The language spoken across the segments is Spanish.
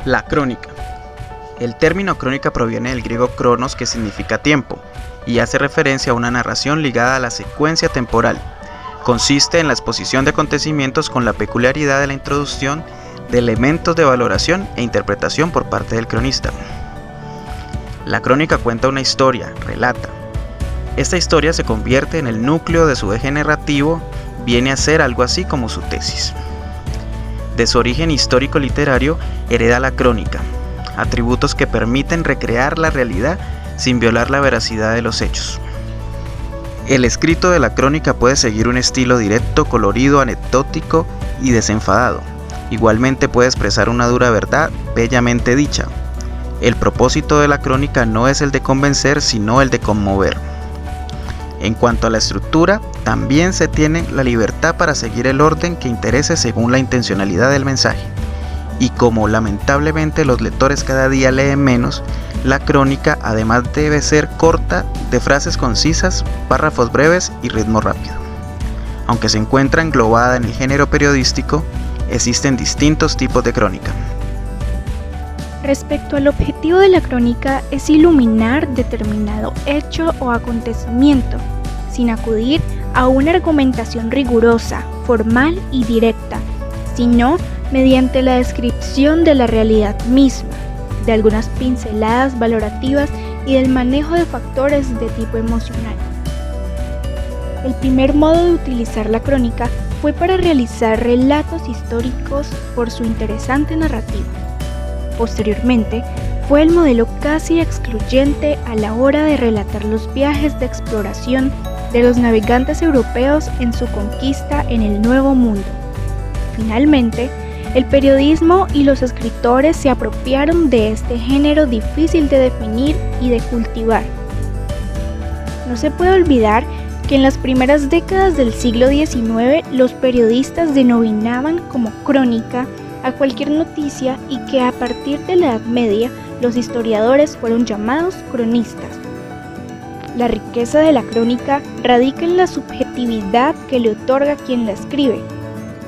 La crónica. El término crónica proviene del griego cronos, que significa tiempo, y hace referencia a una narración ligada a la secuencia temporal. Consiste en la exposición de acontecimientos con la peculiaridad de la introducción de elementos de valoración e interpretación por parte del cronista. La crónica cuenta una historia, relata. Esta historia se convierte en el núcleo de su eje narrativo, viene a ser algo así como su tesis. De su origen histórico-literario hereda la crónica, atributos que permiten recrear la realidad sin violar la veracidad de los hechos. El escrito de la crónica puede seguir un estilo directo, colorido, anecdótico y desenfadado. Igualmente puede expresar una dura verdad bellamente dicha. El propósito de la crónica no es el de convencer, sino el de conmover. En cuanto a la estructura, también se tiene la libertad para seguir el orden que interese según la intencionalidad del mensaje. Y como lamentablemente los lectores cada día leen menos, la crónica además debe ser corta, de frases concisas, párrafos breves y ritmo rápido. Aunque se encuentra englobada en el género periodístico, existen distintos tipos de crónica. Respecto al objetivo de la crónica es iluminar determinado hecho o acontecimiento, sin acudir a una argumentación rigurosa, formal y directa, sino mediante la descripción de la realidad misma, de algunas pinceladas valorativas y del manejo de factores de tipo emocional. El primer modo de utilizar la crónica fue para realizar relatos históricos por su interesante narrativa. Posteriormente, fue el modelo casi excluyente a la hora de relatar los viajes de exploración de los navegantes europeos en su conquista en el Nuevo Mundo. Finalmente, el periodismo y los escritores se apropiaron de este género difícil de definir y de cultivar. No se puede olvidar que en las primeras décadas del siglo XIX los periodistas denominaban como crónica a cualquier noticia y que a partir de la Edad Media los historiadores fueron llamados cronistas. La riqueza de la crónica radica en la subjetividad que le otorga quien la escribe,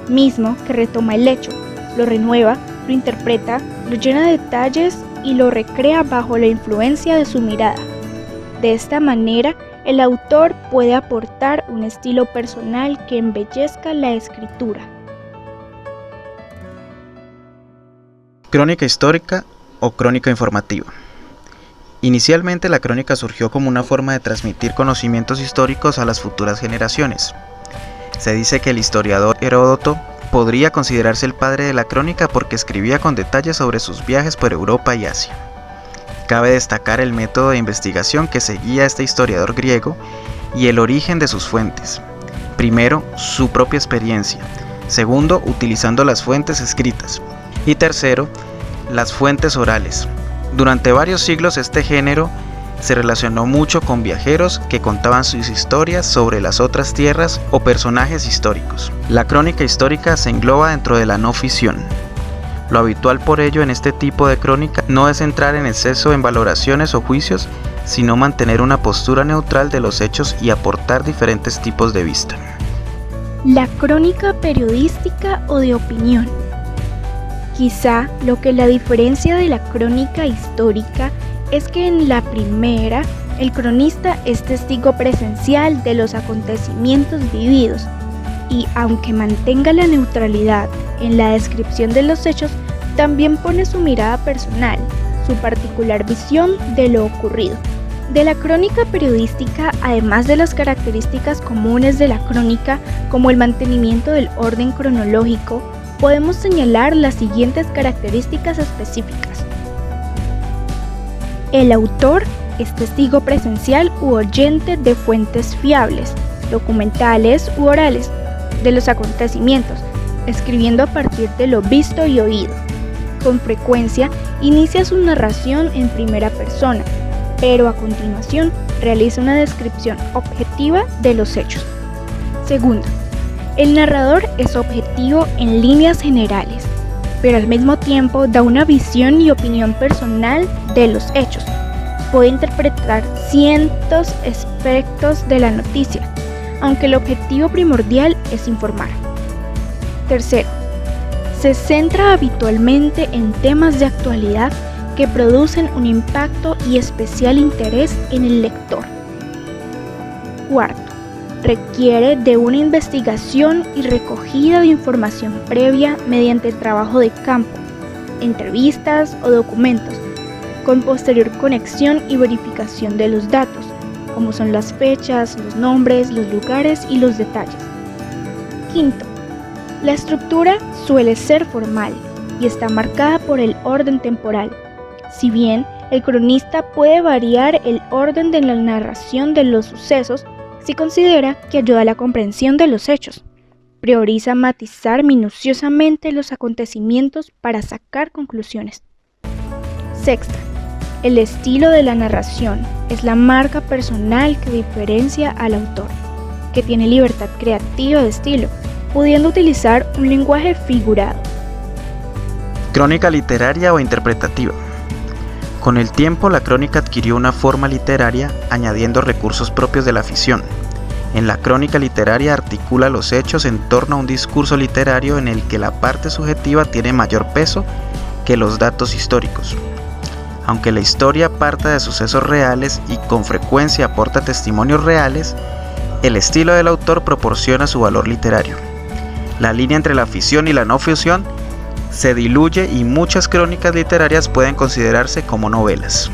mismo que retoma el hecho, lo renueva, lo interpreta, lo llena de detalles y lo recrea bajo la influencia de su mirada. De esta manera, el autor puede aportar un estilo personal que embellezca la escritura. Crónica histórica o crónica informativa. Inicialmente la crónica surgió como una forma de transmitir conocimientos históricos a las futuras generaciones. Se dice que el historiador Heródoto podría considerarse el padre de la crónica porque escribía con detalles sobre sus viajes por Europa y Asia. Cabe destacar el método de investigación que seguía este historiador griego y el origen de sus fuentes. Primero, su propia experiencia. Segundo, utilizando las fuentes escritas. Y tercero, las fuentes orales. Durante varios siglos este género se relacionó mucho con viajeros que contaban sus historias sobre las otras tierras o personajes históricos. La crónica histórica se engloba dentro de la no ficción. Lo habitual por ello en este tipo de crónica no es entrar en exceso en valoraciones o juicios, sino mantener una postura neutral de los hechos y aportar diferentes tipos de vista. La crónica periodística o de opinión. Quizá lo que la diferencia de la crónica histórica es que en la primera, el cronista es testigo presencial de los acontecimientos vividos y, aunque mantenga la neutralidad en la descripción de los hechos, también pone su mirada personal, su particular visión de lo ocurrido. De la crónica periodística, además de las características comunes de la crónica, como el mantenimiento del orden cronológico, podemos señalar las siguientes características específicas. El autor es testigo presencial u oyente de fuentes fiables, documentales u orales, de los acontecimientos, escribiendo a partir de lo visto y oído. Con frecuencia inicia su narración en primera persona, pero a continuación realiza una descripción objetiva de los hechos. Segundo, el narrador es objetivo en líneas generales, pero al mismo tiempo da una visión y opinión personal de los hechos. Puede interpretar cientos aspectos de la noticia, aunque el objetivo primordial es informar. Tercero, Se centra habitualmente en temas de actualidad que producen un impacto y especial interés en el lector. Cuarto, requiere de una investigación y recogida de información previa mediante trabajo de campo, entrevistas o documentos, con posterior conexión y verificación de los datos, como son las fechas, los nombres, los lugares y los detalles. Quinto, la estructura suele ser formal y está marcada por el orden temporal, si bien el cronista puede variar el orden de la narración de los sucesos si considera que ayuda a la comprensión de los hechos. Prioriza matizar minuciosamente los acontecimientos para sacar conclusiones. Sexta, el estilo de la narración es la marca personal que diferencia al autor, que tiene libertad creativa de estilo, pudiendo utilizar un lenguaje figurado. Crónica literaria o interpretativa. Con el tiempo, la crónica adquirió una forma literaria, añadiendo recursos propios de la ficción. En la crónica literaria articula los hechos en torno a un discurso literario en el que la parte subjetiva tiene mayor peso que los datos históricos. Aunque la historia parta de sucesos reales y con frecuencia aporta testimonios reales, el estilo del autor proporciona su valor literario. La línea entre la ficción y la no ficción se diluye y muchas crónicas literarias pueden considerarse como novelas.